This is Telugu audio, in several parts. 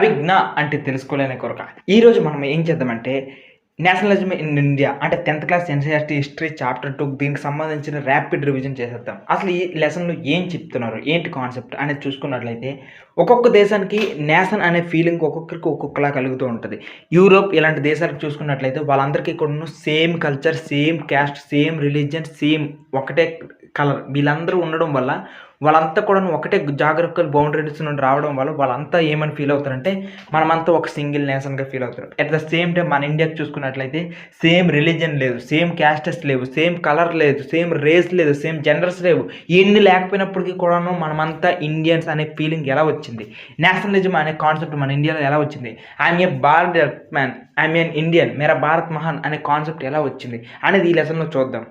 అభిజ్ఞ అంటే తెలుసుకోలేని కొరక. ఈరోజు మనం ఏం చేద్దామంటే, నేషనలిజం ఇన్ ఇండియా అంటే 10th class NCERT history chapter 2 దీనికి సంబంధించిన ర్యాపిడ్ రివిజన్ చేసేద్దాం. అసలు ఈ లెసన్‌లో ఏం చెప్తున్నారు? ఏంటి కాన్సెప్ట్ అనేది చూసుకున్నట్లయితే, ఒక్కొక్క దేశానికి నేషన్ అనే ఫీలింగ్ ఒక్కొక్కరికి ఒక్కొక్కలా కలుగుతూ ఉంటది. యూరోప్ ఇలాంటి దేశాలకు చూసుకున్నట్లయితే వాళ్ళందరికీ కూడాను same culture, same caste, same religion, same ఒకటే కలర్ వీళ్ళందరూ ఉండడం వల్ల వాళ్ళంతా కూడాను ఒకటే జాగ్రఫికల్ బౌండరీస్ నుండి రావడం వల్ల వాళ్ళంతా ఏమని ఫీల్ అవుతారంటే, మనమంతా ఒక సింగిల్ నేషన్‌గా ఫీల్ అవుతారు. అట్ ద సేమ్ టైమ్ మన ఇండియాకి చూసుకున్నట్లయితే సేమ్ రిలీజియన్ లేదు, సేమ్ క్యాస్టెస్ లేవు, సేమ్ కలర్ లేదు, సేమ్ రేస్ లేదు, సేమ్ జెండర్స్ లేవు. ఇన్ని లేకపోయినప్పటికీ కూడాను మనమంతా ఇండియన్స్ అనే ఫీలింగ్ ఎలా వచ్చింది? నేషనలిజం అనే కాన్సెప్ట్ మన ఇండియాలో ఎలా వచ్చింది? I'm a Bharat man, I'm an Indian, మేరా భారత్ మహాన్ అనే కాన్సెప్ట్ ఎలా వచ్చింది అనేది ఈ లెసన్‌లో చూద్దాం.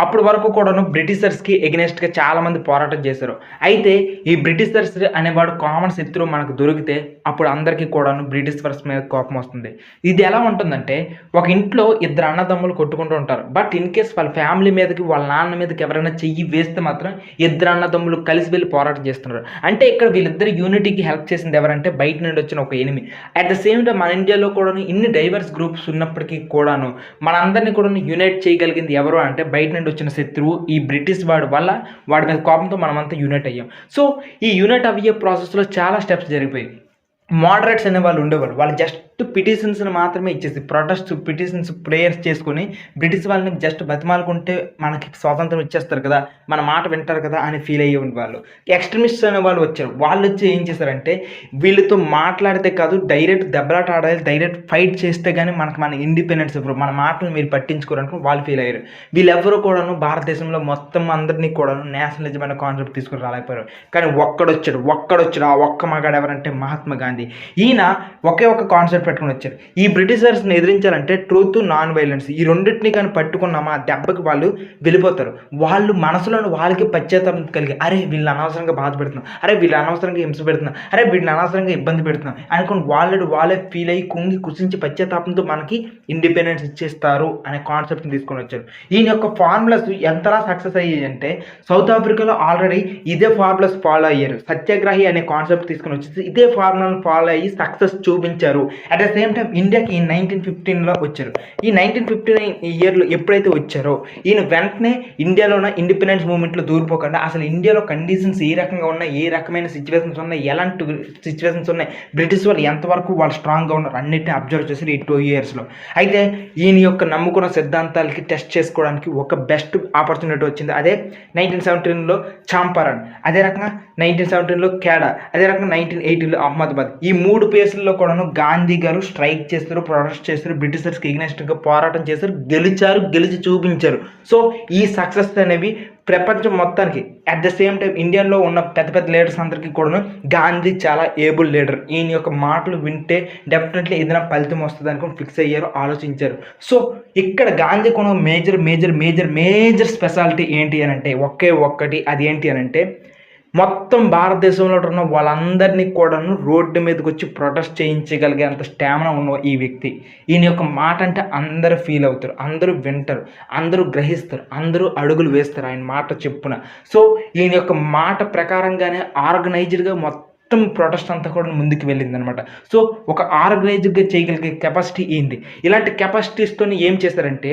అప్పటి వరకు కూడాను బ్రిటిషర్స్‌కి ఎగనెస్ట్‌గా చాలామంది పోరాటం చేశారు. అయితే ఈ బ్రిటిషర్స్ అనేవాడు కామన్ శత్రువు మనకు దొరికితే అప్పుడు అందరికీ కూడాను బ్రిటిషర్స్ మీద కోపం వస్తుంది. ఇది ఎలా ఉంటుందంటే, ఒక ఇంట్లో ఇద్దరు అన్నదమ్ములు కొట్టుకుంటూ ఉంటారు. బట్ ఇన్ కేస్ వాళ్ళ ఫ్యామిలీ మీదకి, వాళ్ళ నాన్న మీదకి ఎవరైనా చెయ్యి వేస్తే మాత్రం ఇద్దరు అన్నదమ్ములు కలిసి వెళ్ళి పోరాటం చేస్తున్నారు. అంటే ఇక్కడ వీళ్ళిద్దరు యూనిటీకి హెల్ప్ చేసింది ఎవరంటే బయట నుండి వచ్చిన ఒక enemy. At the same time మన ఇండియాలో కూడాను ఇన్ని డైవర్స్ గ్రూప్స్ ఉన్నప్పటికీ కూడాను మనందరినీ కూడాను యునైట్ చేయగలిగింది ఎవరు అంటే బయట నుండి వచ్చిన శత్రువు ఈ బ్రిటిష్ వాడి వల్ల వాడి మీద కోపంతో మనమంతా యూనైట్ అయ్యాం. సో ఈ యూనైట్ అయ్యే ప్రాసెస్లో చాలా స్టెప్స్ జరిగిపోయాయి. మోడరేట్స్ అనే వాళ్ళు ఉండేవాళ్ళు. వాళ్ళు జస్ట్ పిటిషన్స్ని మాత్రమే ఇచ్చేసి ప్రొటెస్ట్ పిటిషన్స్ ప్రేయర్స్ చేసుకొని బ్రిటిష్ వాళ్ళని జస్ట్ బతిమాలుకుంటే మనకి స్వాతంత్రం ఇచ్చేస్తారు కదా, మన మాట వింటారు కదా అని ఫీల్ అయ్యే వాళ్ళు. ఎక్స్ట్రీమిస్ట్స్ అనే వాళ్ళు వచ్చారు. వాళ్ళు వచ్చి ఏం చేశారంటే, వీళ్ళతో మాట్లాడితే కాదు డైరెక్ట్ దెబ్బలాట ఆడాలి, డైరెక్ట్ ఫైట్ చేస్తే కానీ మన ఇండిపెండెన్స్ ఇవ్వరు, మన మాటలు మీరు పట్టించుకోరు అనుకుని వాళ్ళు ఫీల్ అయ్యారు. వీళ్ళెవ్వరూ కూడాను భారతదేశంలో మొత్తం అందరినీ కూడాను నేషనలిజం అనే కాన్సెప్ట్ తీసుకుని రాలేకపోయారు. కానీ ఒక్కడొచ్చాడు. ఆ ఒక్క మగాడు ఎవరంటే మహాత్మా గాంధీ. ఈయన ఒకే ఒక కాన్సెప్ట్ పెట్టుకుని వచ్చారు. ఈ బ్రిటిషర్స్ని ఎదిరించాలంటే ట్రూత్, నాన్ వైలెన్స్ ఈ రెండింటిని కానీ పట్టుకున్నామా దెబ్బకి వాళ్ళు వెళ్ళిపోతారు. వాళ్ళు మనసులో వాళ్ళకి పశ్చాత్తాపం కలిగి, అరే వీళ్ళు అనవసరంగా బాధ పెడుతున్నాం, అరే వీళ్ళు అనవసరంగా హింస పెడుతున్నాం, అరే వీళ్ళని అనవసరంగా ఇబ్బంది పెడుతున్నాం అనుకుని వాళ్ళే ఫీల్ అయ్యి కుంగి కుసించి పశ్చాత్తాపంతో మనకి ఇండిపెండెన్స్ ఇచ్చేస్తారు అనే కాన్సెప్ట్ని తీసుకొని వచ్చారు. ఈయన యొక్క ఫార్ములాస్ ఎంతలా సక్సెస్ అయ్యాయి అంటే, సౌత్ ఆఫ్రికాలో ఆల్రెడీ ఇదే ఫార్ములాస్ ఫాలో అయ్యారు. సత్యాగ్రహి అనే కాన్సెప్ట్ తీసుకొని వచ్చేసి ఇదే ఫార్ములాను ఫాలో అయ్యి సక్సెస్ చూపించారు. అట్ ద సేమ్ టైం ఇండియాకి ఈ 1915లో వచ్చారు. ఈ 1959 ఇయర్లో ఎప్పుడైతే వచ్చారో ఈయన వెంటనే ఇండియాలోన ఇండిపెండెన్స్ మూవ్మెంట్లో దూరిపోకుండా అసలు ఇండియాలో కండిషన్స్ ఏ రకంగా ఉన్నాయి, ఏ రకమైన సిచ్యువేషన్స్ ఉన్నాయి, ఎలాంటి సిచ్యువేషన్స్ ఉన్నాయి, బ్రిటిష్ వాళ్ళు ఎంతవరకు వాళ్ళు స్ట్రాంగ్గా ఉన్నారు అన్నిటిని అబ్జర్వ్ చేశారు ఈ 2 ఇయర్స్లో. అయితే ఈయన యొక్క నమ్ముకున్న సిద్ధాంతాలకి టెస్ట్ చేసుకోవడానికి ఒక బెస్ట్ ఆపర్చునిటీ వచ్చింది. అదే 1917లో చంపారణ్, అదే రకంగా 1917లో కేడా, అదే రకంగా 1980లో అహ్మదాబాద్. ఈ 3 ప్లేసుల్లో కూడాను గాంధీ గారు స్ట్రైక్ చేస్తారు, ప్రొటెస్ట్ చేస్తారు, బ్రిటిషర్స్కి ఎగ్నెస్ట్గా పోరాటం చేస్తారు, గెలిచి చూపించారు. సో ఈ సక్సెస్ అనేవి ప్రపంచం మొత్తానికి, అట్ ద సేమ్ టైం ఇండియాలో ఉన్న పెద్ద లీడర్స్ అందరికీ కూడాను గాంధీ చాలా ఏబుల్ లీడర్, ఈయన యొక్క మాటలు వింటే డెఫినెట్లీ ఏదైనా ఫలితం వస్తుంది అనుకుని ఫిక్స్ అయ్యారు, ఆలోచించారు. సో ఇక్కడ గాంధీ కొన్న మేజర్ స్పెషాలిటీ ఏంటి అని అంటే ఒకే ఒక్కటి, అది ఏంటి అని అంటే మొత్తం భారతదేశంలో ఉన్న వాళ్ళందరినీ కూడాను రోడ్డు మీదకి వచ్చి ప్రొటెస్ట్ చేయించగలిగే అంత స్టామినా ఉన్న ఈ వ్యక్తి. ఈయన యొక్క మాట అంటే అందరూ ఫీల్ అవుతారు, అందరూ వింటారు, అందరూ గ్రహిస్తారు, అందరూ అడుగులు వేస్తారు ఆయన మాట చెప్పున. సో ఈయన యొక్క మాట ప్రకారంగానే ఆర్గనైజ్డ్గా మొత్తం ప్రొటెస్ట్ అంతా కూడా ముందుకు వెళ్ళింది అనమాట. సో ఒక ఆర్గనైజ్డ్గా చేయగలిగే కెపాసిటీ ఏంది. ఇలాంటి కెపాసిటీస్తో ఏం చేశారంటే,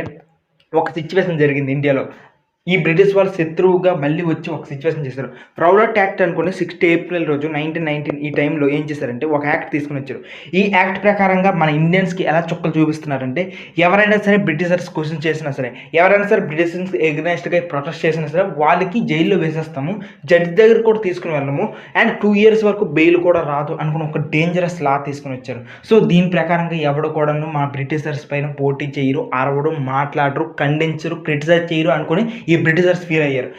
ఒక సిచ్యువేషన్ జరిగింది ఇండియాలో. ఈ బ్రిటిష్ వాళ్ళు శత్రువుగా మళ్ళీ వచ్చి ఒక సిచ్యువేషన్ చేశారు. రౌలట్ యాక్ట్ అనుకుని 6 ఏప్రిల్ రోజు 1919 ఈ టైంలో ఏం చేశారంటే ఒక యాక్ట్ తీసుకుని వచ్చారు. ఈ యాక్ట్ ప్రకారంగా మన ఇండియన్స్కి ఎలా చుక్కలు చూపిస్తున్నారంటే, ఎవరైనా సరే బ్రిటిషర్స్ క్వశ్చన్ చేసినా సరే, ఎవరైనా సరే బ్రిటిషర్స్ ఎగ్నెస్ట్గా ప్రొటెస్ట్ చేసినా సరే వాళ్ళకి జైల్లో వేసేస్తాము, జడ్జి దగ్గర కూడా తీసుకుని వెళ్ళము, అండ్ 2 years వరకు బెయిల్ కూడా రాదు అనుకుని ఒక డేంజరస్ లా తీసుకుని వచ్చారు. సో దీని ప్రకారంగా ఎవడు కూడాను మా బ్రిటిషర్స్ పైన పోటీ చేయరు, అరవడం, మాట్లాడరు, ఖండించరు, క్రిటిసైజ్ చేయరు అనుకుని ఈ బ్రిటిషర్స్ ఫీల్ అయ్యారు.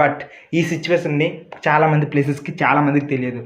బట్ ఈ సిచ్యువేషన్ని చాలామంది ప్లేసెస్కి చాలామందికి తెలియదు.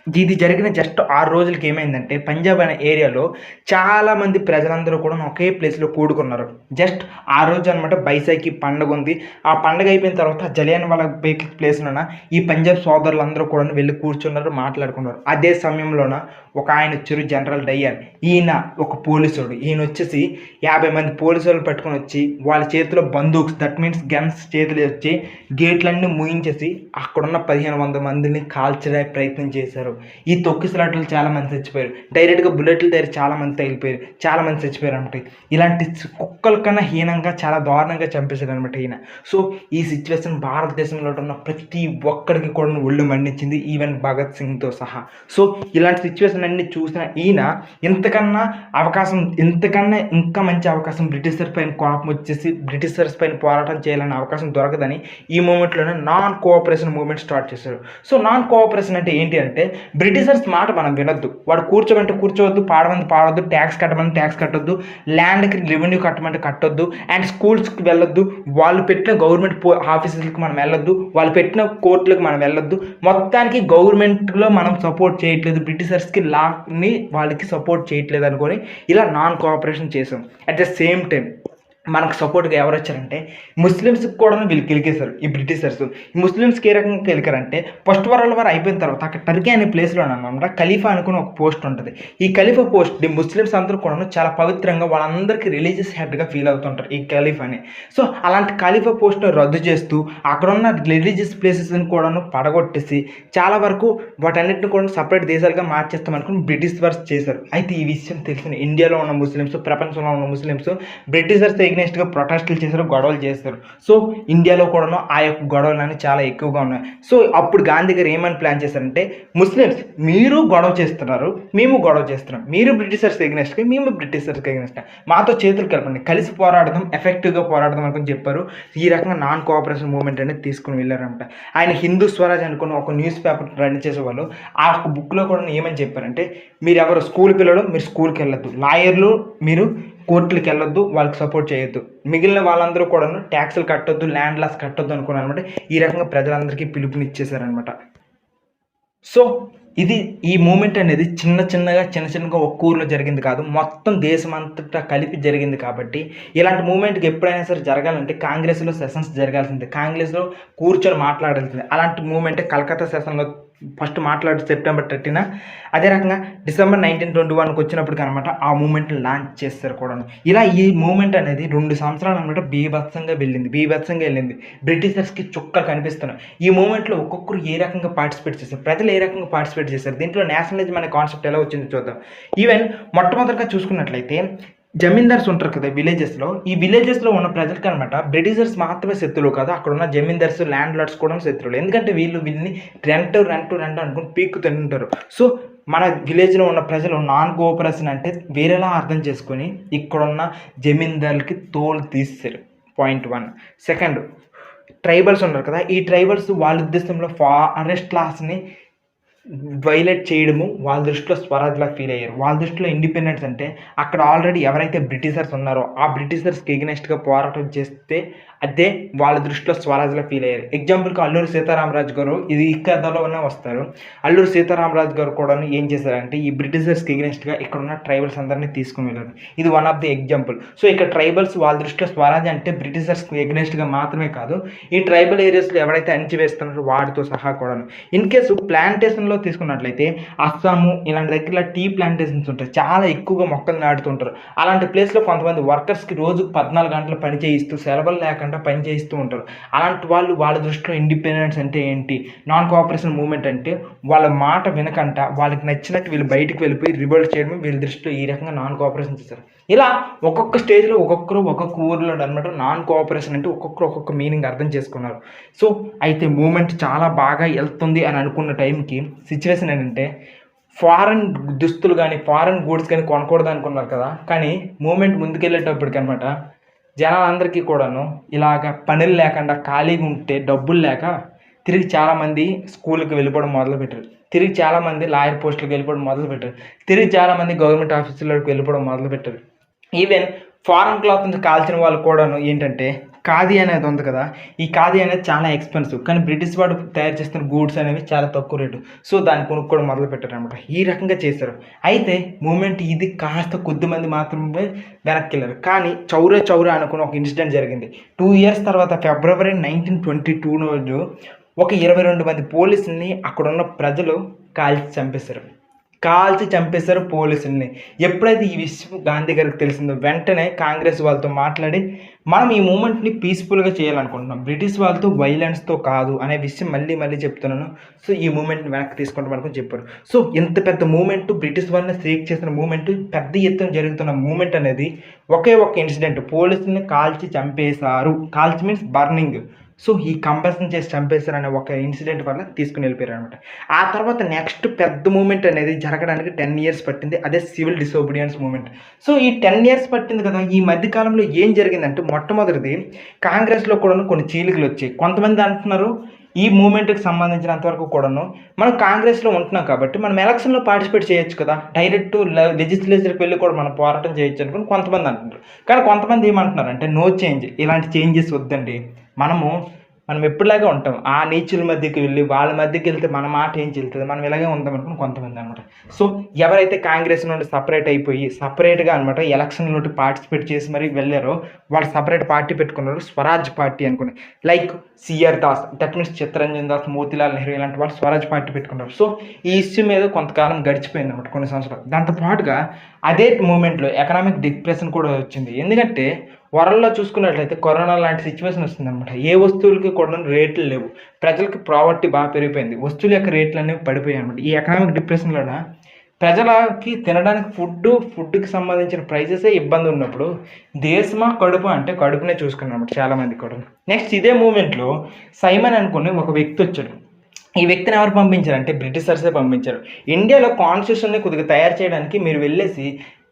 ఇది జరిగిన జస్ట్ 6 రోజులకి ఏమైందంటే, పంజాబ్ అనే ఏరియాలో చాలామంది ప్రజలందరూ కూడా ఒకే ప్లేస్లో కూడుకున్నారు. జస్ట్ ఆ రోజు అనమాట బైసాఖి పండుగ ఉంది. ఆ పండుగ అయిపోయిన తర్వాత జలియన్వాలా బాగ్ ప్లేస్లోన ఈ పంజాబ్ సోదరులందరూ కూడా వెళ్ళి కూర్చున్నారు, మాట్లాడుకున్నారు. అదే సమయంలోన ఒక ఆయన వచ్చారు, జనరల్ డయ్యర్. ఈయన ఒక పోలీసుడు. ఈయన వచ్చేసి 50 మంది పోలీసులు పట్టుకొని వచ్చి వాళ్ళ చేతిలో బందూక్స్, దట్ మీన్స్ గన్స్ చేతులు వచ్చి గేట్లన్నీ మూయించేసి అక్కడున్న 1500 మందిని కాల్చడానికి ప్రయత్నం చేశారు. చంపేశారు. ఈ తొక్కిసలాటలు చాలామంది చచ్చిపోయారు. డైరెక్ట్గా బుల్లెట్ల దగ్గర చాలామంది తగిలిపోయారు, చాలామంది చచ్చిపోయారు అనమాట. ఇలాంటి కుక్కల కన్నా హీనంగా చాలా దారుణంగా చంపేశారు అనమాట ఈయన. సో ఈ సిచ్యువేషన్ భారతదేశంలో ఉన్న ప్రతి ఒక్కరికి కూడా ఒళ్ళు మండించింది, ఈవెన్ భగత్ సింగ్తో సహా. సో ఇలాంటి సిచ్యువేషన్ అన్ని చూసిన ఈయన ఇంతకన్నా ఇంకా మంచి అవకాశం బ్రిటిషర్స్ పైన కోపం వచ్చేసి బ్రిటిషర్స్ పైన పోరాటం చేయాలనే అవకాశం దొరకదని ఈ మూమెంట్లోనే నాన్ కోఆపరేషన్ మూమెంట్ స్టార్ట్ చేశారు. సో నాన్ కోఆపరేషన్ అంటే ఏంటి అంటే, బ్రిటిషర్స్ మాట మనం వినొద్దు, వాడు కూర్చోమంటే కూర్చోవద్దు, పాడమంటే పాడవద్దు, ట్యాక్స్ కట్టమంటే ట్యాక్స్ కట్టొద్దు, ల్యాండ్కి రెవెన్యూ కట్టమంటే కట్టొద్దు, అండ్ స్కూల్స్కి వెళ్ళొద్దు, వాళ్ళు పెట్టిన గవర్నమెంట్ ఆఫీసులకు మనం వెళ్ళొద్దు, వాళ్ళు పెట్టిన కోర్టులకు మనం వెళ్ళొద్దు. మొత్తానికి గవర్నమెంట్లో మనం సపోర్ట్ చేయట్లేదు, బ్రిటిషర్స్కి లాని వాళ్ళకి సపోర్ట్ చేయట్లేదు అనుకొని ఇలా నాన్ కోఆపరేషన్ చేసాం. అట్ ద సేమ్ టైం మనకు సపోర్ట్గా ఎవరు వచ్చారంటే ముస్లిమ్స్కి కూడా వీళ్ళు కెలికేశారు ఈ బ్రిటిషర్స్. ముస్లిమ్స్కి ఏ రకంగా కెలికారంటే, ఫస్ట్ వరల్డ్ వార్ అయిపోయిన తర్వాత అక్కడ టర్కీ అనే ప్లేస్లో అనమాట ఖలీఫా అనుకుని ఒక పోస్ట్ ఉంటుంది. ఈ ఖలీఫా పోస్ట్ ముస్లిమ్స్ అందరూ కూడా చాలా పవిత్రంగా వాళ్ళందరికీ రిలీజియస్ హెడ్గా ఫీల్ అవుతుంటారు ఈ ఖలీఫాని. సో అలాంటి ఖలీఫా పోస్ట్ను రద్దు చేస్తూ అక్కడ ఉన్న రిలీజియస్ ప్లేసెస్ని కూడా పడగొట్టేసి చాలా వరకు వాటన్నిటిని కూడా సపరేట్ దేశాలుగా మార్చేస్తామనుకుని బ్రిటిష్ వార్స్ చేశారు. అయితే ఈ విషయం తెలిసిన ఇండియాలో ఉన్న ముస్లిమ్స్, ప్రపంచంలో ఉన్న ముస్లిమ్స్ బ్రిటిషర్స్ ఎగ్నెస్ట్గా ప్రొటెస్టులు చేశారు, గొడవలు చేస్తారు. సో ఇండియాలో కూడా ఆ యొక్క గొడవలు అనేవి చాలా ఎక్కువగా ఉన్నాయి. సో అప్పుడు గాంధీ గారు ఏమని ప్లాన్ చేశారంటే, ముస్లిమ్స్ మీరు గొడవ చేస్తున్నారు, మేము గొడవ చేస్తున్నాం, మీరు బ్రిటిషర్స్ ఎగ్నెస్ట్గా, మేము బ్రిటిషర్స్కి ఎగ్నెస్ట్గా, మాతో చేతులు కలపండి, కలిసి పోరాడదాం, ఎఫెక్టివ్గా పోరాడదాం అనుకుని చెప్పారు. ఈ రకంగా నాన్ కోఆపరేషన్ మూవ్మెంట్ అనేది తీసుకుని వెళ్ళారనమాట. ఆయన హిందూ స్వరాజ్ అనుకుని ఒక న్యూస్ పేపర్ రన్ చేసేవాళ్ళు. ఆ ఒక బుక్లో కూడా ఏమని చెప్పారంటే, మీరు ఎవరు స్కూల్ పిల్లలు మీరు స్కూల్కి వెళ్ళొద్దు, లాయర్లు మీరు కోర్టులకు వెళ్ళొద్దు, వాళ్ళకి సపోర్ట్ చేయొద్దు, మిగిలిన వాళ్ళందరూ కూడా ట్యాక్సులు కట్టొద్దు, ల్యాండ్ లాస్ కట్టొద్దు అనుకున్నారు అనమాట. ఈ రకంగా ప్రజలందరికీ పిలుపునిచ్చేశారనమాట. సో ఈ మూమెంట్ అనేది చిన్నగా ఒక్క ఊర్లో జరిగింది కాదు, మొత్తం దేశం అంతటా కలిపి జరిగింది. కాబట్టి ఇలాంటి మూమెంట్కి ఎప్పుడైనా సరే జరగాలంటే కాంగ్రెస్లో సెషన్స్ జరగాల్సిందే, కాంగ్రెస్లో కూర్చొని మాట్లాడాల్సిందే. అలాంటి మూమెంటే కలకత్తా సెషన్లో ఫస్ట్ మాట్లాడు సెప్టెంబర్ 30న. అదే రకంగా డిసెంబర్ 1921కి వచ్చినప్పటికి అనమాట ఆ మూమెంట్ని లాంచ్ చేస్తారు కూడా. ఇలా ఈ మూమెంట్ అనేది 2 సంవత్సరాలు అనమాట బీభత్సంగా వెళ్ళింది. బ్రిటిషర్స్కి చుక్కలు కనిపిస్తున్నాయి. ఈ మూమెంట్లో ఒక్కొక్కరు ఏ రకంగా పార్టిసిపేట్ చేశారు, ప్రజలు ఏ రకంగా పార్టిసిపేట్ చేశారు, దీంట్లో నేషనలిజం అనే కాన్సెప్ట్ ఎలా వచ్చింది చూద్దాం. ఈవెన్ మొట్టమొదటిగా చూసుకున్నట్లయితే జమీందార్స్ ఉంటారు కదా విలేజెస్లో, ఈ విలేజెస్లో ఉన్న ప్రజలకి అనమాట బ్రిటిషర్స్ మాత్రమే శత్రువులు కాదు, అక్కడ ఉన్న జమీందార్స్, ల్యాండ్ లార్డ్స్ కూడా శత్రువులు. ఎందుకంటే వీళ్ళని రెంట్ అనుకుని పీక్కు తింటారు. సో మన విలేజ్లో ఉన్న ప్రజలు నాన్ కోఆపరేషన్ అంటే వేరేలా అర్థం చేసుకొని ఇక్కడున్న జమీందారులకి తోలు తీస్తారు. పాయింట్ 1. సెకండ్, ట్రైబల్స్ ఉన్నారు కదా, ఈ ట్రైబల్స్ వాళ్ళ ఉద్దేశంలో ఫారెస్ట్ లాస్ని వైలేట్ చేయడము వాళ్ళ దృష్టిలో స్వరాజ్లా ఫీల్ అయ్యారు. వాళ్ళ దృష్టిలో ఇండిపెండెన్స్ అంటే అక్కడ ఆల్రెడీ ఎవరైతే బ్రిటిషర్స్ ఉన్నారో ఆ బ్రిటిషర్స్కి ఎగనెస్ట్గా పోరాటం చేస్తే అదే వాళ్ళ దృష్టిలో స్వరాజ్లా ఫీల్ అయ్యారు. ఎగ్జాంపుల్కి అల్లూరి సీతారామరాజు గారు ఇది ఈ కథలోనే వస్తారు. అల్లూరి సీతారామరాజు గారు కూడా ఏం చేశారంటే ఈ బ్రిటిషర్స్కి ఎగనెస్ట్గా ఇక్కడ ఉన్న ట్రైబల్స్ అందరినీ తీసుకుని వెళ్ళారు. ఇది one of the example. So ఇక్కడ ట్రైబల్స్ వాళ్ళ దృష్టిలో స్వరాజ్ అంటే బ్రిటిషర్స్కి ఎగనెస్ట్గా మాత్రమే కాదు, ఈ ట్రైబల్ ఏరియాస్లో ఎవరైతే అణిచివేస్తున్నారో వాటితో సహా కూడా. ఇన్ కేసు ప్లాంటేషన్లో తీసుకున్నట్లయితే అస్సాము ఇలాంటి దగ్గర టీ ప్లాంటేషన్స్ ఉంటాయి, చాలా ఎక్కువగా మొక్కలు నాటుతుంటారు. అలాంటి ప్లేస్లో కొంతమంది వర్కర్స్కి రోజుకు 14 గంటలు పని చేయిస్తూ సెలవులు లేకుండా పని చేయిస్తూ ఉంటారు. అలాంటి వాళ్ళు వాళ్ళ దృష్టిలో ఇండిపెండెన్స్ అంటే ఏంటి, నాన్ కోఆపరేషన్ మూవ్మెంట్ అంటే వాళ్ళ మాట వినకంట వాళ్ళకి నచ్చినట్టు వీళ్ళు బయటకు వెళ్ళిపోయి రిబల్ట్ చేయడం వీళ్ళ దృష్టిలో ఈ రకంగా నాన్ కోఆపరేషన్ చేశారు. ఇలా ఒక్కొక్క స్టేజ్లో ఒక్కొక్క ఊరిలో అనమాట నాన్ కోఆపరేషన్ అంటే ఒక్కొక్క మీనింగ్ అర్థం చేసుకున్నారు. సో అయితే మూమెంట్ చాలా బాగా వెళ్తుంది అని అనుకున్న టైంకి సిచ్యువేషన్ ఏంటంటే ఫారెన్ దుస్తులు కానీ ఫారెన్ గూడ్స్ కానీ కొనకూడదు అనుకున్నారు కదా, కానీ మూమెంట్ ముందుకెళ్ళేటప్పటికి అనమాట జనాలందరికీ కూడాను ఇలాగ పనులు లేకుండా ఖాళీగా ఉంటే డబ్బులు లేక తిరిగి చాలామంది స్కూల్కి వెళ్ళిపోవడం మొదలుపెట్టారు, తిరిగి చాలామంది లాయర్ పోస్టులకు వెళ్ళిపోవడం మొదలుపెట్టారు, తిరిగి చాలామంది గవర్నమెంట్ ఆఫీసులకు వెళ్ళిపోవడం మొదలుపెట్టారు. ఈవెన్ ఫారెన్ క్లాత్ నుంచి కాల్చిన వాళ్ళు కూడాను ఏంటంటే ఖాదీ అనేది ఉంది కదా, ఈ ఖాదీ అనేది చాలా ఎక్స్పెన్సివ్, కానీ బ్రిటిష్ వాడు తయారు చేస్తున్న గూడ్స్ అనేవి చాలా తక్కువ రేటు. సో దాన్ని కొనుక్కోవడం మొదలు పెట్టారు అనమాట. ఈ రకంగా చేశారు. అయితే మూమెంట్ ఇది కాస్త కొద్దిమంది మాత్రమే వెనక్కి వెళ్ళారు. కానీ చౌరా అనుకున్న ఒక ఇన్సిడెంట్ జరిగింది. 2 ఇయర్స్ తర్వాత ఫిబ్రవరి 1922 ఒక 22 మంది పోలీసుల్ని అక్కడున్న ప్రజలు కాల్చి చంపేశారు. కాల్చి చంపేశారు పోలీసుల్ని. ఎప్పుడైతే ఈ విషయం గాంధీ గారికి తెలిసిందో వెంటనే కాంగ్రెస్ వాళ్ళతో మాట్లాడి మనం ఈ మూమెంట్ని పీస్ఫుల్గా చేయాలనుకుంటున్నాం, బ్రిటిష్ వాళ్ళతో వైలెన్స్తో కాదు అనే విషయం మళ్ళీ మళ్ళీ చెప్తున్నాను. సో ఈ మూమెంట్ని వెనక్కి తీసుకుంటాం అనుకుని చెప్పారు. సో ఇంత పెద్ద మూమెంట్, బ్రిటిష్ వాళ్ళని స్ట్రైక్ చేసిన మూమెంట్, పెద్ద ఎత్తున జరుగుతున్న మూమెంట్ అనేది ఒకే ఒక్క ఇన్సిడెంట్, పోలీసుల్ని కాల్చి చంపేశారు. కాల్చి మీన్స్ బర్నింగ్. సో ఈ కంబషన్ చేసి చంపేశారు అనే ఒక ఇన్సిడెంట్ వల్ల తీసుకుని వెళ్ళిపోయారు అనమాట. ఆ తర్వాత నెక్స్ట్ పెద్ద మూమెంట్ అనేది జరగడానికి 10 years పట్టింది. అదే సివిల్ డిసోబీడియన్స్ మూమెంట్. సో ఈ 10 years పట్టింది కదా. ఈ మధ్యకాలంలో ఏం జరిగిందంటే మొట్టమొదటిది కాంగ్రెస్లో కూడా కొన్ని చీలికలు వచ్చాయి. కొంతమంది అంటున్నారు ఈ మూమెంట్కి సంబంధించినంతవరకు కూడాను మనం కాంగ్రెస్లో ఉంటున్నాం కాబట్టి మనం ఎలక్షన్లో పార్టిసిపేట్ చేయొచ్చు కదా, డైరెక్ట్ లెజిస్లేచర్కి వెళ్ళి కూడా మనం పోరాటం చేయొచ్చు అనుకుని కొంతమంది అంటున్నారు. కానీ కొంతమంది ఏమంటున్నారు అంటే నో చేంజ్, ఇలాంటి చేంజెస్ వద్దండి, మనం ఎప్పుడులాగే ఉంటాం, ఆ నీచుల మధ్యకి వెళ్ళి వాళ్ళ మధ్యకి వెళ్తే మన మాట ఏం చెల్తుంది, మనం ఇలాగే ఉందాం అనుకుని కొంతమంది అనమాట. సో ఎవరైతే కాంగ్రెస్ నుండి సపరేట్ అయిపోయి సపరేట్గా అనమాట ఎలక్షన్లో పార్టిసిపేట్ చేసి మరీ వెళ్ళారో వాళ్ళు సపరేట్ పార్టీ పెట్టుకున్నారు, స్వరాజ్ పార్టీ అనుకుని. Like CR Das, that means Chittaranjan Das, Motilal Nehru ఇలాంటి వాళ్ళు స్వరాజ్ పార్టీ పెట్టుకున్నారు. సో ఈ ఇష్యూ మీద కొంతకాలం గడిచిపోయింది అనమాట, కొన్ని సంవత్సరాలు. దాంతోపాటుగా అదే మూమెంట్లో ఎకనామిక్ డిప్రెషన్ కూడా వచ్చింది. ఎందుకంటే వరల్డ్లో చూసుకున్నట్లయితే కరోనా లాంటి సిచ్యువేషన్ వస్తుందన్నమాట. ఏ వస్తువులకి కూడా రేట్లు లేవు, ప్రజలకి ప్రావర్టీ బాగా పెరిగిపోయింది, వస్తువుల యొక్క రేట్లు అనేవి పడిపోయాయి అనమాట. ఈ ఎకనామిక్ డిప్రెషన్లోన ప్రజలకి తినడానికి ఫుడ్కి సంబంధించిన ప్రైసెసే ఇబ్బంది ఉన్నప్పుడు దేశమా కడుపు అంటే కడుపునే చూసుకున్నాం అనమాట చాలామంది కూడా. నెక్స్ట్ ఇదే మూమెంట్లో సైమన్ అనుకుని ఒక వ్యక్తి వచ్చాడు. ఈ వ్యక్తిని ఎవరు పంపించారంటే బ్రిటిషర్సే పంపించారు. ఇండియాలో కాన్స్టిట్యూషన్ని కొద్దిగా తయారు చేయడానికి మీరు వెళ్ళేసి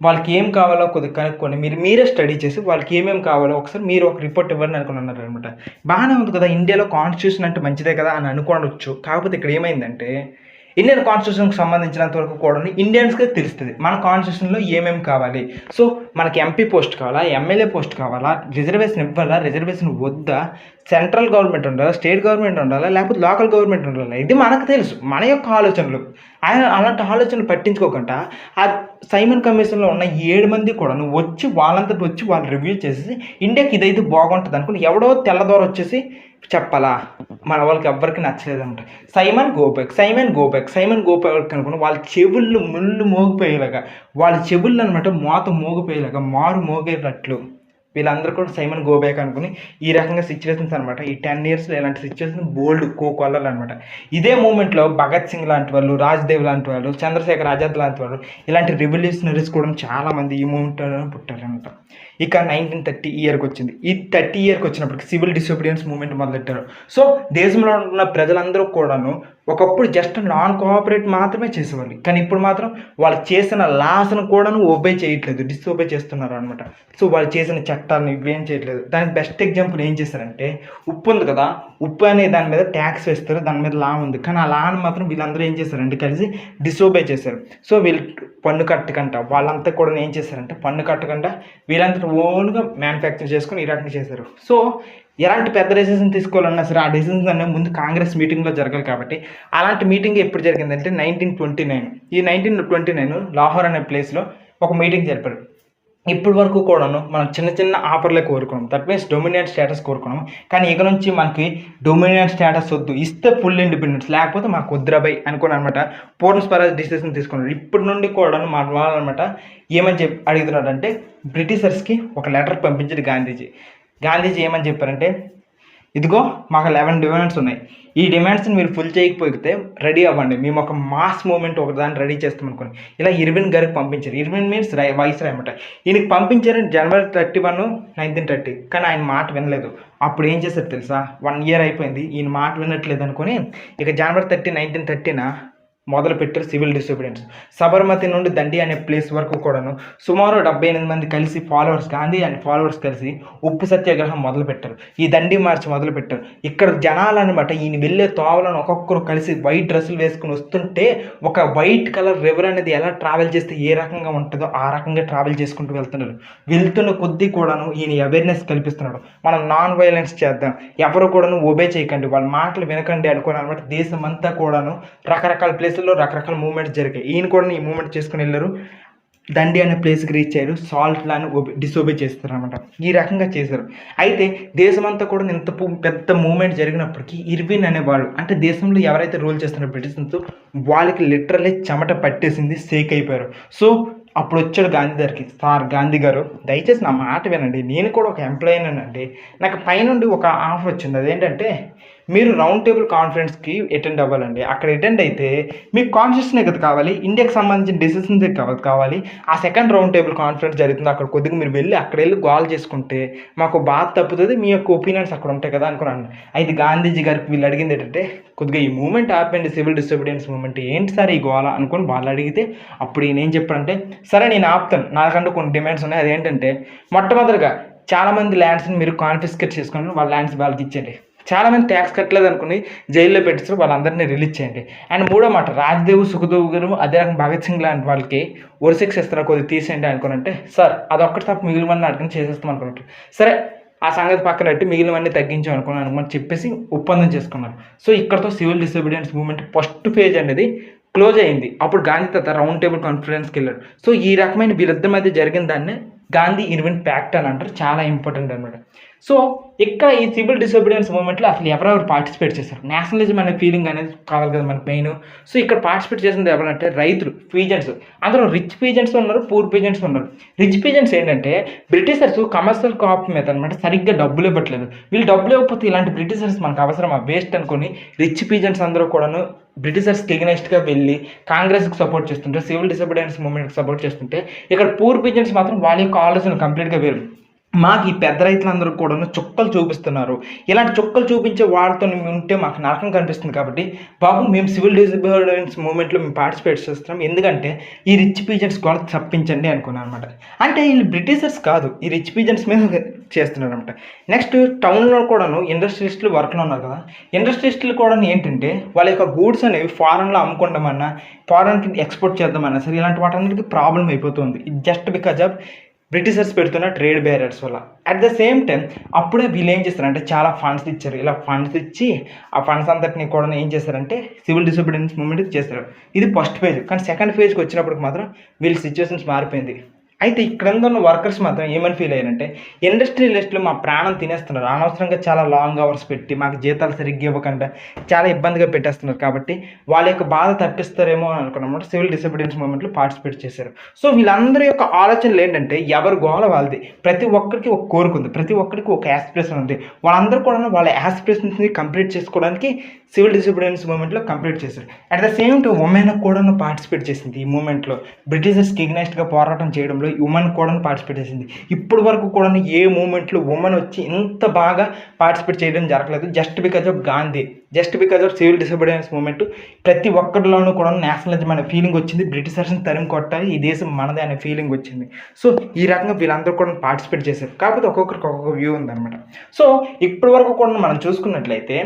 వాళ్ళకి ఏం కావాలో కొద్దిగా కనుక్కొని మీరే స్టడీ చేసి వాళ్ళకి ఏమేమి కావాలో ఒకసారి మీరు ఒక రిపోర్ట్ ఇవ్వండి అనుకున్నారు అనమాట. బాగానే ఉంది కదా, ఇండియాలో కాన్స్టిట్యూషన్ అంటే మంచిదే కదా అని అనుకోవచ్చు. కాకపోతే ఇక్కడ ఏమైందంటే ఇండియన్ కాన్స్టిట్యూషన్కి సంబంధించినంత వరకు కూడా ఇండియన్స్కే తెలుస్తుంది మన కాన్స్టిట్యూషన్లో ఏమేమి కావాలి. సో మనకి ఎంపీ పోస్ట్ కావాలా, ఎమ్మెల్యే పోస్ట్ కావాలా, రిజర్వేషన్ ఇవ్వాలా, రిజర్వేషన్ వద్దా, సెంట్రల్ గవర్నమెంట్ ఉండాలా, స్టేట్ గవర్నమెంట్ ఉండాలా, లేకపోతే లోకల్ గవర్నమెంట్ ఉండాలా, ఇది మనకు తెలుసు, మన యొక్క ఆలోచనలు. ఆయన అలాంటి ఆలోచనలు పట్టించుకోకుండా ఆ సైమన్ కమిషన్లో ఉన్న 7 మంది కూడా వచ్చి వాళ్ళంతటి వచ్చి వాళ్ళు రివ్యూ చేసేసి ఇండియాకి ఇదైతే బాగుంటుంది అనుకుని ఎవడో తెల్లదోర వచ్చేసి చెప్పాలా, మన వాళ్ళకి ఎవ్వరికి నచ్చలేదంట. సైమన్ గోబ్యాక్ అనుకుని వాళ్ళ చెవుళ్ళు ముళ్ళు మోగిపోయేలాగా, వాళ్ళ చెవుళ్ళు అనమాట మోత మోగిపోయేలాగా, మారు మోగేటట్లు వీళ్ళందరూ కూడా సైమన్ గోబ్యాక్ అనుకుని ఈ రకంగా సిచ్యువేషన్స్ అనమాట. ఈ 10 yearsలో ఇలాంటి సిచ్యువేషన్ బోల్డ్ కోకొల్లలు అనమాట. ఇదే మూమెంట్లో భగత్ సింగ్ లాంటి వాళ్ళు, రాజ్దేవ్ లాంటి వాళ్ళు, చంద్రశేఖర్ ఆజాద్ లాంటి వాళ్ళు ఇలాంటి రెవల్యూషనరీస్ కూడా చాలామంది ఈ మూమెంట్లో పుట్టారనమాట. ఇక 1930 ఇయర్కి వచ్చింది. ఈ 30 ఇయర్కి వచ్చినప్పటికి సివిల్ డిసోబీడియన్స్ మూమెంట్ మొదలెట్టారు. సో దేశంలో ఉన్న ప్రజలందరూ కూడాను ఒకప్పుడు జస్ట్ నాన్ కోఆపరేట్ మాత్రమే చేసేవాళ్ళు, కానీ ఇప్పుడు మాత్రం వాళ్ళు చేసిన లాస్ను కూడాను ఒబే చేయట్లేదు, డిసోబే చేస్తున్నారు అనమాట. సో వాళ్ళు చేసిన చట్టాలను ఇవేం చేయట్లేదు. దానికి బెస్ట్ ఎగ్జాంపుల్ ఏం చేశారంటే ఉప్పు ఉంది కదా, ఉప్పు అనే దాని మీద ట్యాక్స్ వేస్తారు, దాని మీద లా ఉంది, కానీ ఆ లాను మాత్రం వీళ్ళందరూ ఏం చేశారంటే కలిసి డిసోబే చేశారు. సో వీళ్ళు పన్ను కట్టకుండా వాళ్ళంతా కూడా ఏం చేశారంటే పన్ను కట్టకుండా వీళ్ళంతా ఓన్గా మ్యానుఫ్యాక్చర్ చేసుకొని ఈ రకంగా చేశారు. సో ఎలాంటి పెద్ద డెసిషన్ తీసుకోవాలన్నా సరే ఆ డెసిషన్స్ అనేవి ముందు కాంగ్రెస్ మీటింగ్లో జరగాలి. కాబట్టి అలాంటి మీటింగ్ ఎప్పుడు జరిగిందంటే 1929. ఈ 1929 లాహోర్ అనే ప్లేస్లో ఒక మీటింగ్ జరిపారు. ఇప్పటి వరకు కూడాను మనం చిన్న ఆఫర్లే కోరుకున్నాం, దట్ మీన్స్ డొమినియన్ స్టేటస్ కోరుకున్నాం. కానీ ఇక నుంచి మనకి డొమినియన్ స్టేటస్ వద్దు, ఇస్తే ఫుల్ ఇండిపెండెన్స్, లేకపోతే మాకు వద్దురాబాయ్ అనుకుని అనమాట పూర్ణ స్వరాజ్ డిసిషన్ తీసుకున్నారు. ఇప్పటి నుండి కూడాను మన వాళ్ళనమాట ఏమని అడుగుతున్నాడు అంటే బ్రిటిషర్స్కి ఒక లెటర్ పంపించాడు గాంధీజీ ఏమని చెప్పారంటే ఇదిగో మాకు 11 డిమాండ్స్ ఉన్నాయి, ఈ డిమాండ్స్ని మీరు ఫుల్ చేయకపోతే రెడీ అవ్వండి, మేము ఒక మాస్ మూమెంట్ ఒక దాన్ని రెడీ చేస్తాం అనుకోండి. ఇలా ఇర్విన్ గారికి పంపించారు. ఇర్విన్ మీన్స్ వైస్రాయ్ అనమాట. ఈయనకి పంపించారు January 31, 1930. కానీ ఆయన మాట వినలేదు. అప్పుడు ఏం చేశారు తెలుసా, 1 year అయిపోయింది, ఈయన మాట వినట్లేదు అనుకుని ఇక January 30, 1930 మొదలుపెట్టారు సివిల్ డిసోబీడియన్స్. సబర్మతి నుండి దండి అనే ప్లేస్ వరకు కూడాను సుమారు 78 మంది కలిసి గాంధీ అండ్ ఫాలోవర్స్ కలిసి ఉప్పు సత్యాగ్రహం మొదలుపెట్టారు. ఈ దండి మార్చ్ మొదలుపెట్టారు. ఇక్కడ జనాలు అనమాట ఈయన వెళ్ళే తోవలను ఒక్కొక్కరు కలిసి వైట్ డ్రెస్సులు వేసుకుని వస్తుంటే ఒక వైట్ కలర్ రివర్ అనేది ఎలా ట్రావెల్ చేస్తే ఏ రకంగా ఉంటుందో ఆ రకంగా ట్రావెల్ చేసుకుంటూ వెళ్తున్న కొద్దీ కూడాను ఈయన అవేర్నెస్ కల్పిస్తున్నాడు. మనం నాన్ వైలెన్స్ చేద్దాం, ఎవరు కూడాను ఒబే చేయకండి, వాళ్ళ మాటలు వినకండి అనుకుని అనమాట. దేశం అంతా కూడాను రకరకాల ప్లేసుల్లో రకరకాల మూమెంట్స్ జరిగాయి. ఈయన కూడా ఈ మూమెంట్ చేసుకుని వెళ్ళారు. దండి అనే ప్లేస్కి రీచ్ అయ్యారు. సాల్ట్ లాని డిసోబే చేస్తారు అనమాట. ఈ రకంగా చేశారు. అయితే దేశమంతా కూడా ఇంత పెద్ద మూమెంట్ జరిగినప్పటికీ ఇర్విన్ అనేవాళ్ళు, అంటే దేశంలో ఎవరైతే రూల్ చేస్తున్నారో బ్రిటిషన్స్, వాళ్ళకి లిటరల్లీ చెమట పట్టేసింది, షేక్ అయిపోయారు. సో అప్పుడు వచ్చాడు గాంధీ దగ్గరికి. సార్ గాంధీ గారు, దయచేసి నా మాట వినండి, నేను కూడా ఒక ఎంప్లాయీనండి, నాకు పైనుండి ఒక ఆఫర్ వచ్చింది. అదేంటంటే మీరు రౌండ్ టేబుల్ కాన్ఫరెన్స్కి అటెండ్ అవ్వాలండి. అక్కడ అటెండ్ అయితే మీకు కాన్స్టిట్యూషన్ కదా కావాలి, ఇండియాకి సంబంధించిన డెసిషన్స్ కావాలి. ఆ సెకండ్ రౌండ్ టేబుల్ కాన్ఫరెన్స్ జరుగుతుంది, అక్కడ కొద్దిగా మీరు వెళ్ళి అక్కడ వెళ్ళి గోల్ చేసుకుంటే మాకు బాధ తప్పుతుంది, మీ యొక్క ఒపీనియన్స్ అక్కడ ఉంటాయి కదా అనుకున్నాను. అయితే గాంధీజీ గారికి వీళ్ళు అడిగింది ఏంటంటే, కొద్దిగా ఈ మూమెంట్ ఆపండి, సివిల్ డిసోబీడియన్స్ మూమెంట్, ఏంటి సార్ ఈ గోల అనుకుని వాళ్ళు అడిగితే అప్పుడు ఈయన ఏం చెప్పారంటే, సరే నేను ఆపుతాను, నాకంటూ కొన్ని డిమాండ్స్ ఉన్నాయి. అదేంటంటే మొట్టమొదటిగా చాలామంది ల్యాండ్స్ని మీరు కాన్ఫిస్కేట్ చేసుకుని వాళ్ళ ల్యాండ్స్ వాళ్ళకి ఇచ్చేయండి. చాలామంది ట్యాక్స్ కట్టలేదు అనుకుని జైల్లో పెట్టిస్తారు, వాళ్ళందరినీ రిలీజ్ చేయండి. అండ్ మూడో మాట, రాజ్దేవ్ సుఖదేవ్ గారు అదే రకం భగత్ సింగ్ లాంటి వాళ్ళకి ఒరిశిక్ష ఇస్తారు, కొద్దిగా తీసేయండి అనుకునంటే, సార్ అదొక్కటి తప్ప మిగిలిన అడిగిన చేసేస్తాం అనుకున్నట్టు. సరే ఆ సంగతి పక్కన పెట్టి మిగిలినవన్నీ తగ్గించాం అనుకున్నాను చెప్పేసి ఒప్పందం చేసుకున్నారు. సో ఇక్కడతో civil disobedience movement first phase అనేది క్లోజ్ అయింది. అప్పుడు గాంధీ తాత రౌండ్ టేబుల్ కాన్ఫరెన్స్కి వెళ్ళాడు. సో ఈ రకమైన వీళ్ళిద్దరి మధ్య జరిగిన దాన్ని గాంధీ ఇర్విన్ ప్యాక్ట్ అని అంటారు. చాలా ఇంపార్టెంట్ అనమాట. సో ఇక్కడ ఈ సివిల్ డిసోబీడియన్స్ మూవ్మెంట్లో అసలు ఎవరెవరు పార్టిసిపేట్ చేశారు, నేషనలిజం అనే ఫీలింగ్ అనేది కావాలి కదా మనకు మెయిన్. సో ఇక్కడ పార్టిసిపేట్ చేసింది ఎవరంటే రైతులు, పీజెంట్స్. అందులో రిచ్ పీజెంట్స్ ఉన్నారు, పూర్ పీజెంట్స్ ఉన్నారు. రిచ్ పీజెంట్స్ ఏంటంటే బ్రిటిషర్స్ కమర్షియల్ కాప్ మీద అనమాట సరిగ్గా డబ్బులు ఇవ్వట్లేదు. వీళ్ళు డబ్బులు ఇవ్వకపోతే ఇలాంటి బ్రిటిషర్స్ మనకు అవసరం, ఆ వేస్ట్ అనుకుని రిచ్ పీజెంట్స్ అందరూ కూడాను బ్రిటిషర్స్కి ఎగనెస్ట్గా వెళ్ళి కాంగ్రెస్కి సపోర్ట్ చేస్తుంటే, సివిల్ డిసోబీడియన్స్ మూవ్మెంట్కి సపోర్ట్ చేస్తుంటే, ఇక్కడ పూర్ పీజెంట్స్ మాత్రం వాళ్ళ యొక్క ఆలోచన కంప్లీట్గా వేరు. మాకు ఈ పెద్ద రైతులందరూ కూడా చుక్కలు చూపిస్తున్నారు, ఇలాంటి చుక్కలు చూపించే వాళ్ళతో ఉంటే మాకు నరకం కనిపిస్తుంది, కాబట్టి బాబు మేము సివిల్ డిసోబీడియన్స్ మూవ్మెంట్లో మేము పార్టిసిపేట్ చేస్తున్నాం, ఎందుకంటే ఈ రిచ్ పీజెంట్స్ కూడా తప్పించండి అనుకున్నాను అనమాట. అంటే వీళ్ళు బ్రిటిషర్స్ కాదు, ఈ రిచ్ పీజెంట్స్ మీద చేస్తున్నారు అనమాట. నెక్స్ట్ టౌన్లో కూడాను ఇండస్ట్రియలిస్టులు వర్క్లో ఉన్నారు కదా, ఇండస్ట్రియలిస్టులు కూడా ఏంటంటే వాళ్ళ యొక్క గూడ్స్ అనేవి ఫారెన్లో అమ్ముకుంటామన్నా, ఫారెన్కి ఎక్స్పోర్ట్ చేద్దామన్నా సరే ఇలాంటి వాటన్నిటికీ ప్రాబ్లం అయిపోతుంది, జస్ట్ బికాజ్ ఆఫ్ బ్రిటిషర్స్ పెడుతున్న ట్రేడ్ బ్యారియర్స్ వల్ల. అట్ ద సేమ్ టైం అప్పుడే వీళ్ళు ఏం చేస్తారంటే చాలా ఫండ్స్ ఇచ్చారు. ఇలా ఫండ్స్ ఇచ్చి ఆ ఫండ్స్ అంతటిని కూడా ఏం చేస్తారంటే సివిల్ డిసోబీడియన్స్ మూవ్మెంట్కి చేస్తారు. ఇది ఫస్ట్ ఫేజ్. కానీ సెకండ్ ఫేజ్కి వచ్చినప్పటికి మాత్రం వీళ్ళ సిచ్యువేషన్స్ మారిపోయింది. అయితే ఇక్కడ ఉన్న వర్కర్స్ మాత్రం ఏమని ఫీల్ అయ్యారంటే, ఇండస్ట్రియలిస్టులు మా ప్రాణం తినేస్తున్నారు, అనవసరంగా చాలా లాంగ్ అవర్స్ పెట్టి మాకు జీతాలు సరిగ్గా ఇవ్వకుండా చాలా ఇబ్బందిగా పెట్టేస్తున్నారు, కాబట్టి వాళ్ళ యొక్క బాధ తప్పిస్తారేమో అని అనుకున్నమాట సివిల్ డిసోబీడియన్స్ మూవ్మెంట్లో పార్టిసిపేట్ చేశారు. సో వీళ్ళందరి యొక్క ఆలోచనలు ఏంటంటే ఎవరు గోల వాళ్ళది, ప్రతి ఒక్కరికి ఒక కోరిక ఉంది, ప్రతి ఒక్కరికి ఒక యాస్పిరేషన్ ఉంది, వాళ్ళందరూ కూడా వాళ్ళ యాస్పిరేషన్స్ని కంప్లీట్ చేసుకోవడానికి సివిల్ డిసోబీడియన్స్ మూవ్మెంట్లో కంప్లీట్ చేశారు. At the same time women కూడా పార్టిసిపేట్ చేసింది ఈ మూవ్మెంట్లో. బ్రిటిషర్స్కి ఎగ్నెస్ట్గా పోరాటం చేయడంలో ఉమెన్ కూడా పార్టిసిపేట్ చేసింది. ఇప్పటి వరకు కూడా ఏ మూమెంట్లో ఉమెన్ వచ్చి ఇంత బాగా పార్టిసిపేట్ చేయడం జరగలేదు, just because of Gandhi, just because of civil disobedience movement. ప్రతి ఒక్కరిలోనూ కూడా నేషనలిజం అనే ఫీలింగ్ వచ్చింది, బ్రిటిషర్స్ని తరిమి కొట్టాలి, ఈ దేశం మనదే అనే ఫీలింగ్ వచ్చింది. సో ఈ రకంగా వీళ్ళందరూ కూడా పార్టిసిపేట్ చేశారు. కాకపోతే ఒక్కొక్కరికి ఒక్కొక్క వ్యూ ఉందన్నమాట. సో ఇప్పటి వరకు కూడా మనం చూసుకున్నట్లయితే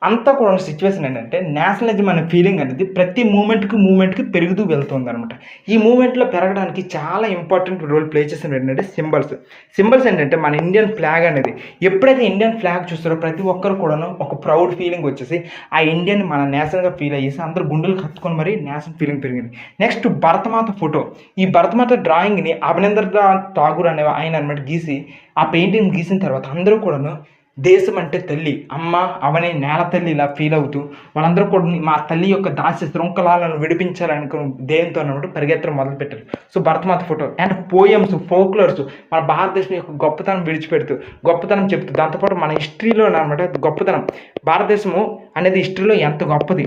అంతా కూడా సిచ్యువేషన్ ఏంటంటే నేషనలిజం అనే ఫీలింగ్ అనేది ప్రతి మూమెంట్కి పెరుగుతూ వెళ్తుంది అనమాట. ఈ మూమెంట్లో పెరగడానికి చాలా ఇంపార్టెంట్ రోల్ ప్లే చేసిన ఏంటంటే సింబల్స్ ఏంటంటే మన ఇండియన్ ఫ్లాగ్ అనేది. ఎప్పుడైతే ఇండియన్ ఫ్లాగ్ చూస్తారో ప్రతి ఒక్కరు కూడాను ఒక ప్రౌడ్ ఫీలింగ్ వచ్చేసి ఆ ఇండియన్ మన నేషనల్గా ఫీల్ అయ్యేసి అందరూ గుండెలు కత్తుకొని మరీ నేషనల్ ఫీలింగ్ పెరిగింది. Next Bharat Mata photo. ఈ భరతమాత డ్రాయింగ్ని అభినందన్ ఠాగూర్ అనే ఆయన అనమాట గీసి, ఆ పెయింటింగ్ గీసిన తర్వాత అందరూ కూడాను దేశం అంటే తల్లి, అమ్మ అవనే నేల తల్లి ఇలా ఫీల్ అవుతూ వాళ్ళందరూ కూడా మా తల్లి యొక్క దాస్య శృంఖలాలను విడిపించాలనుకుని దేంతో అన్నమాట పరిగెత్తడం మొదలుపెట్టారు. So Bharatamata photo and poems, folklores, మన భారతదేశం యొక్క గొప్పతనం విడిచిపెడుతూ గొప్పతనం చెప్తూ, దాంతోపాటు మన హిస్టరీలో అనమాట గొప్పతనం, భారతదేశము అనేది హిస్టరీలో ఎంత గొప్పది,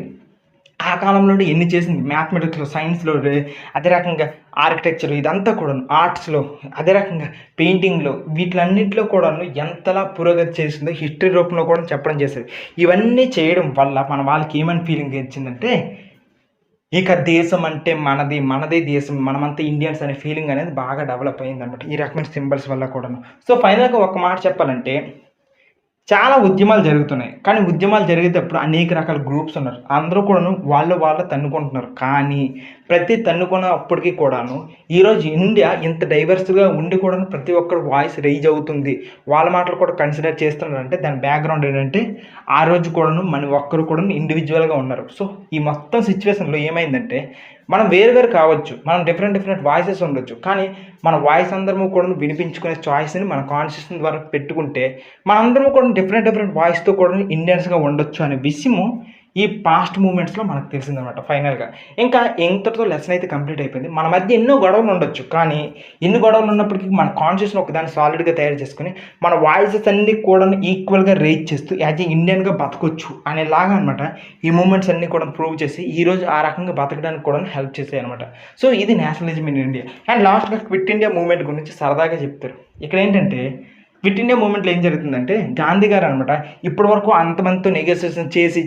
ఆ కాలంలో ఎన్ని చేసింది, మ్యాథమెటిక్స్లో, సైన్స్లో, అదే రకంగా ఆర్కిటెక్చర్, ఇదంతా కూడా ఆర్ట్స్లో, అదే రకంగా పెయింటింగ్లో, వీటిలన్నింటిలో కూడా ఎంతలా పురోగతి చేసిందో హిస్టరీ రూపంలో కూడా చెప్పడం చేశారు. ఇవన్నీ చేయడం వల్ల మన వాళ్ళకి ఏమని ఫీలింగ్ వచ్చిందంటే ఇక దేశం అంటే మనదే దేశం, మనమంతా ఇండియన్స్ అనే ఫీలింగ్ అనేది బాగా డెవలప్ అయింది అనమాట ఈ రకమైన సింబల్స్ వల్ల కూడాను. సో ఫైనల్గా ఒక మాట చెప్పాలంటే చాలా ఉద్యమాలు జరుగుతున్నాయి, కానీ ఉద్యమాలు జరిగేటప్పుడు అనేక రకాల గ్రూప్స్ ఉన్నారు, అందరూ కూడాను వాళ్ళ తన్నుకుంటున్నారు. కానీ ప్రతి తన్నుకున్నప్పటికీ కూడాను ఈరోజు ఇండియా ఇంత డైవర్స్గా ఉండి కూడాను ప్రతి ఒక్కరు వాయిస్ రైజ్ అవుతుంది, వాళ్ళ మాటలు కూడా కన్సిడర్ చేస్తున్నారు. అంటే దాని బ్యాక్గ్రౌండ్ ఏంటంటే ఆ రోజు కూడాను మన ఒక్కరు కూడా ఇండివిజువల్గా ఉన్నారు. సో ఈ మొత్తం సిచ్యువేషన్లో ఏమైందంటే మనం వేరు కావచ్చు, మనం డిఫరెంట్ వాయిసెస్ ఉండొచ్చు, కానీ మన వాయిస్ అందరము కూడా వినిపించుకునే చాయిస్ని మన కాన్స్టిట్యూషన్ ద్వారా పెట్టుకుంటే మనందరము కూడా డిఫరెంట్ వాయిస్తో కూడా ఇండియన్స్గా ఉండొచ్చు అనే విషయము ఈ పాస్ట్ మూమెంట్స్లో మనకు తెలిసిందనమాట ఫైనల్గా. ఇంకా ఇంతటితో లెసన్ అయితే కంప్లీట్ అయిపోయింది. మన మధ్య ఎన్నో గొడవలు ఉండొచ్చు, కానీ ఎన్ని గొడవలు ఉన్నప్పటికీ మన కాన్షియస్ని ఒకదాన్ని సాలిడ్గా తయారు చేసుకుని మన వాయిసెస్ అన్నీ కూడా ఈక్వల్గా రేట్ చేస్తూ యాజ్ ఏ ఇండియన్గా బతకొచ్చు అనేలాగా అనమాట ఈ మూమెంట్స్ అన్నీ కూడా ప్రూవ్ చేసి ఈరోజు ఆ రకంగా బతకడానికి కూడా హెల్ప్ చేసాయి అనమాట. సో ఇది నేషనలిజం ఇన్ ఇండియా. అండ్ లాస్ట్గా క్విట్ ఇండియా మూమెంట్ గురించి సరదాగా చెప్తారు. ఇక్కడ ఏంటంటే క్విట్ ఇండియా మూమెంట్లో ఏం జరుగుతుందంటే గాంధీ గారు అనమాట ఇప్పటి వరకు అంతమందితో నెగోసియేషన్ చేసి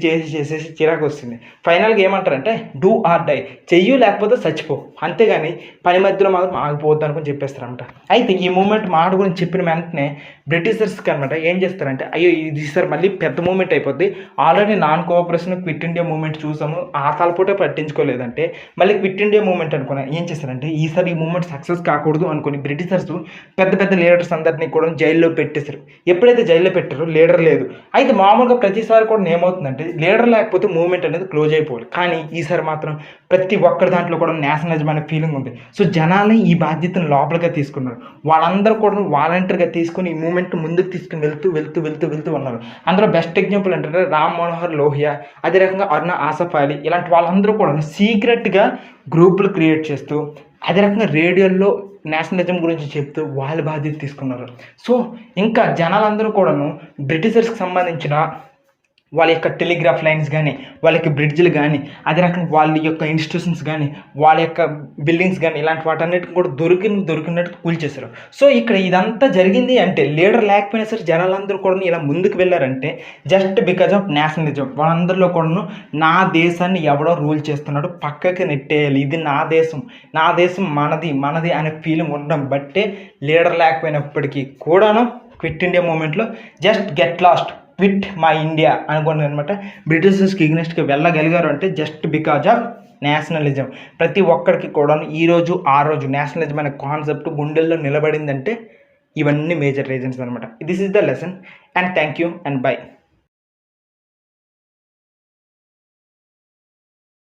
చిరాకు వస్తుంది. ఫైనల్గా ఏమంటారంటే డూ ఆర్ డై, చెయ్యు లేకపోతే చచ్చిపో, అంతేగాని పని మధ్యలో మాత్రం ఆగిపోవద్దు అనుకుని చెప్పేస్తారనమాట. అయితే ఈ మూమెంట్ మాట గురించి చెప్పిన వెంటనే బ్రిటిషర్స్కి అనమాట ఏం చేస్తారంటే అయ్యో ఇది సార్ మళ్ళీ పెద్ద మూమెంట్ అయిపోద్ది, already non cooperation quit India moment చూసాము ఆ తలపోటే పట్టించుకోలేదంటే మళ్ళీ క్విట్ ఇండియా మూమెంట్ అనుకున్నా ఏం చేస్తారంటే ఈసారి ఈ మూమెంట్ సక్సెస్ కాకూడదు అనుకుని బ్రిటిషర్స్ పెద్ద లీడర్స్ అందరినీ కూడా జైల్లో పెట్టేశారు. ఎప్పుడైతే జైల్లో పెట్టారో లీడర్ లేదు. అయితే మామూలుగా ప్రతిసారి కూడా ఏమవుతుందంటే లీడర్ లేకపోతే మూవ్మెంట్ అనేది క్లోజ్ అయిపోవాలి, కానీ ఈసారి మాత్రం ప్రతి ఒక్కరి దాంట్లో కూడా నేషనలిజం అనే ఫీలింగ్ ఉంది. సో జనాల్ని ఈ బాధ్యతను లోపలిగా తీసుకున్నారు. వాళ్ళందరూ కూడా వాలంటీర్గా తీసుకుని ఈ మూమెంట్ ముందుకు తీసుకుని వెళ్తూ ఉన్నారు. అందులో బెస్ట్ ఎగ్జాంపుల్ ఏంటంటే రామ్ మనోహర్ లోహియా, అదే రకంగా అరుణ ఆసఫ్ అలీ, ఇలాంటి వాళ్ళందరూ కూడా సీక్రెట్గా గ్రూపులు క్రియేట్ చేస్తూ అదే రకంగా రేడియోల్లో నేషనలిజం గురించి చెప్తూ వాళ్ళ బాధ్యత తీసుకున్నారు. సో ఇంకా జనాలందరూ కూడాను బ్రిటిషర్స్కి సంబంధించిన వాళ్ళ యొక్క టెలిగ్రాఫ్ లైన్స్ కానీ, వాళ్ళ యొక్క బ్రిడ్జ్లు కానీ, అదే రకంగా వాళ్ళ యొక్క ఇన్స్టిట్యూషన్స్ కానీ, వాళ్ళ యొక్క బిల్డింగ్స్ కానీ, ఇలాంటి వాటన్నిటిని కూడా దొరికినట్టు కూల్చేశారు. సో ఇక్కడ ఇదంతా జరిగింది అంటే లీడర్ లేకపోయినా సరే జనాలందరూ కూడా ఇలా ముందుకు వెళ్ళారంటే జస్ట్ బికాజ్ ఆఫ్ నేషనలిజం. వాళ్ళందరిలో కూడాను నా దేశాన్ని ఎవడో రూల్ చేస్తున్నాడు, పక్కకి నెట్టేయాలి, ఇది నా దేశం మనది అనే ఫీలింగ్ ఉండడం బట్టే లీడర్ లేకపోయినప్పటికీ కూడాను క్విట్ ఇండియా మూమెంట్లో just get lost quit my India అనుకోండి అనమాట బ్రిటిషర్స్కి ఎగ్నెస్ట్గా వెళ్ళగలిగారు అంటే జస్ట్ బికాజ్ ఆఫ్ నేషనలిజం. ప్రతి ఒక్కరికి కూడా ఆ రోజు నేషనలిజం అనే కాన్సెప్ట్ గుండెల్లో నిలబడిందంటే ఇవన్నీ మేజర్ రీజన్స్ అనమాట. This is the lesson and thank you and by.